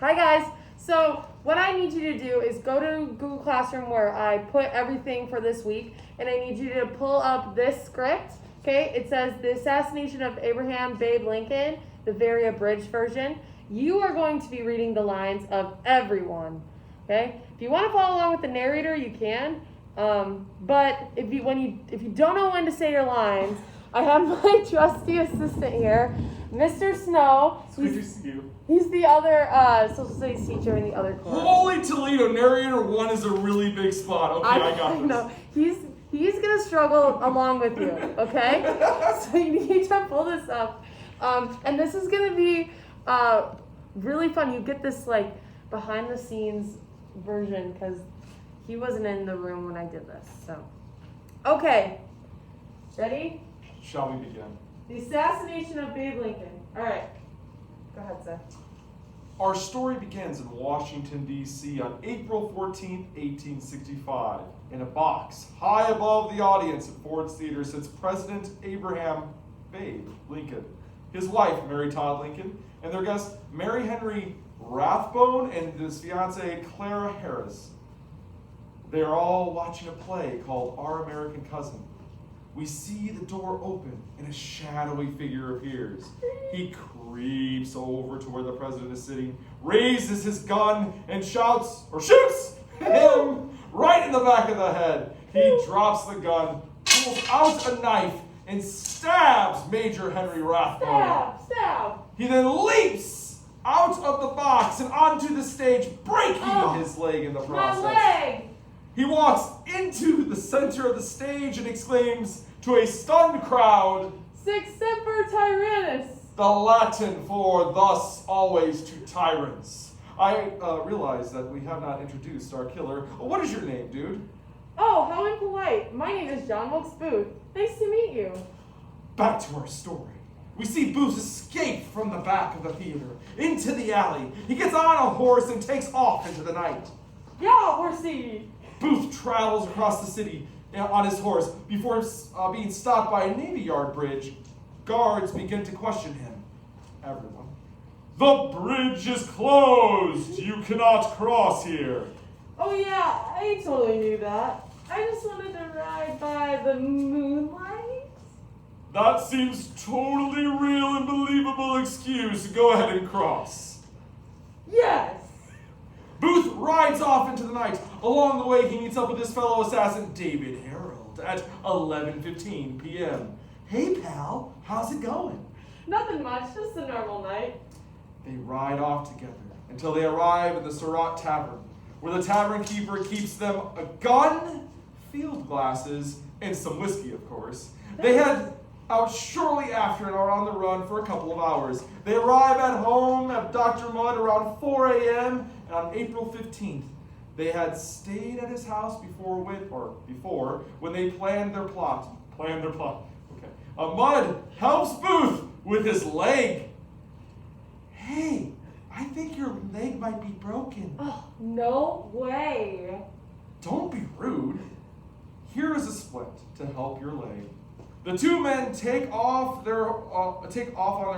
Hi guys. So what I need you to do is go to Google Classroom where I put everything for this week, and I need you to pull up this script. Okay, it says the assassination of Abraham Babe Lincoln, the very abridged version. You are going to be reading the lines of everyone. Okay, if you want to follow along with the narrator, you can. But if you don't know when to say your lines, I have my trusty assistant here, Mr. Snow. It's good to see you. He's the other social studies teacher in the other class. Holy Toledo, narrator 1 is a really big spot. Okay, I got this. No, he's gonna struggle along with you. Okay, so you need to pull this up, and this is gonna be really fun. You get this like behind the scenes version because he wasn't in the room when I did this. So, okay, ready? Shall we begin? The assassination of Babe Lincoln. All right, go ahead, Seth. Our story begins in Washington, D.C. on April 14th, 1865. In a box high above the audience at Ford's Theater sits President Abraham Babe Lincoln, his wife, Mary Todd Lincoln, and their guest, Mary Henry Rathbone, and his fiancée, Clara Harris. They are all watching a play called Our American Cousin. We see the door open and a shadowy figure appears. He creeps over to where the president is sitting, raises his gun, and shouts, or shoots him right in the back of the head. He drops the gun, pulls out a knife, and stabs Major Henry Rathbone. Stab! He then leaps out of the box and onto the stage, breaking his leg in the process. My leg! He walks into the center of the stage and exclaims to a stunned crowd, Sic semper tyrannis! the Latin for thus always to tyrants. I realize that we have not introduced our killer. What is your name, dude? Oh, how impolite. My name is John Wilkes Booth. Nice to meet you. Back to our story. We see Booth escape from the back of the theater into the alley. He gets on a horse and takes off into the night. Yeah, horsey! Booth travels across the city on his horse before being stopped by a Navy Yard bridge. Guards begin to question him. Everyone. The bridge is closed. You cannot cross here. Oh yeah, I totally knew that. I just wanted to ride by the moonlight. That seems totally real and believable excuse. Go ahead and cross. Yes! Booth rides off into the night. Along the way, he meets up with his fellow assassin, David Harold, at 11:15 p.m. Hey, pal, how's it going? Nothing much, just a normal night. They ride off together until they arrive at the Surratt Tavern, where the tavern keeper keeps them a gun, field glasses, and some whiskey, of course. They head out shortly after and are on the run for a couple of hours. They arrive at home at Dr. Mudd around 4 a.m., and on April 15th, they had stayed at his house before when they planned their plot. Okay. Mudd helps Booth with his leg. Hey, I think your leg might be broken. Oh, no way. Don't be rude. Here is a splint to help your leg. The two men take off on their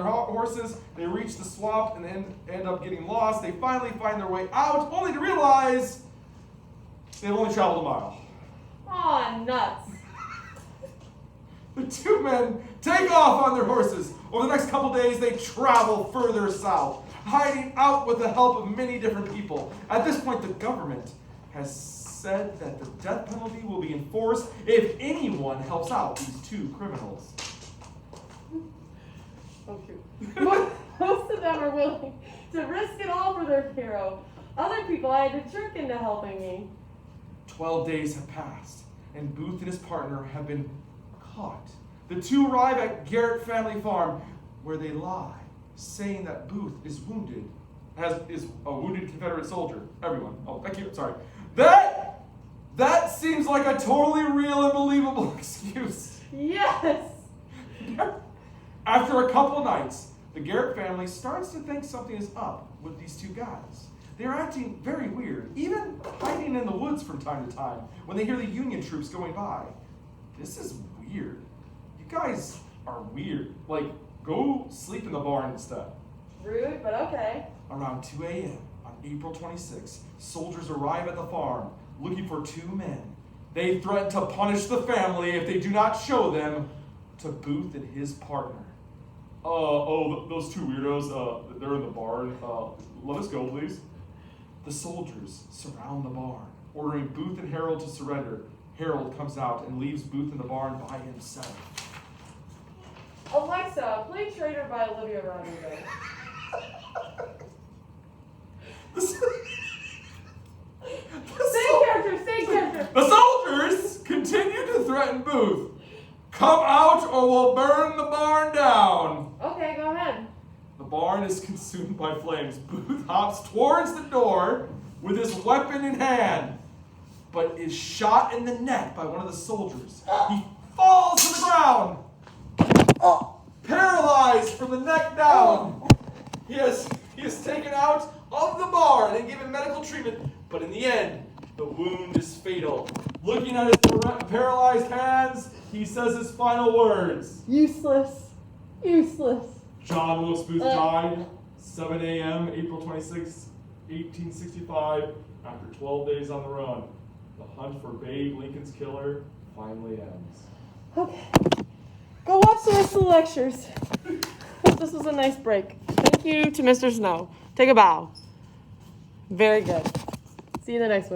horses. They reach the swamp and end up getting lost. They finally find their way out, only to realize they've only traveled a mile. Aw, nuts. The two men take off on their horses. Over the next couple days, they travel further south, hiding out with the help of many different people. At this point, the government has said that the death penalty will be enforced if anyone helps out these two criminals. Oh, shoot. Most of them are willing to risk it all for their hero. Other people I had to trick into helping me. 12 days have passed, and Booth and his partner have been caught. The two arrive at Garrett family farm, where they lie, saying that Booth is wounded, is a wounded Confederate soldier. Everyone. Oh, thank you. Sorry. That seems like a totally real and believable excuse. Yes! After a couple nights, the Garrett family starts to think something is up with these two guys. They're acting very weird, even hiding in the woods from time to time when they hear the Union troops going by. This is weird. You guys are weird. Like, go sleep in the barn instead. Rude, but okay. Around 2 a.m. on April 26, soldiers arrive at the farm looking for two men. They threaten to punish the family if they do not show them to Booth and his partner. Those two weirdos, they're in the barn. Let us go, please. The soldiers surround the barn, ordering Booth and Harold to surrender. Harold comes out and leaves Booth in the barn by himself. Alexa, play Traitor by Olivia Rodrigo. Same character. The soldiers continue to threaten Booth. Come out or we'll burn the barn down. Okay, go ahead. The barn is consumed by flames. Booth hops towards the door with his weapon in hand, but is shot in the neck by one of the soldiers. He falls to the ground, paralyzed from the neck down. He is taken out of the barn and given medical treatment, but in the end, the wound is fatal. Looking at his paralyzed hands, he says his final words. Useless. John Wilkes Booth died 7 a.m. April 26, 1865, after 12 days on the run. The hunt for Babe Lincoln's killer finally ends. Okay. Go watch the rest of the lectures. This was a nice break. Thank you to Mr. Snow. Take a bow. Very good. See you in the next one.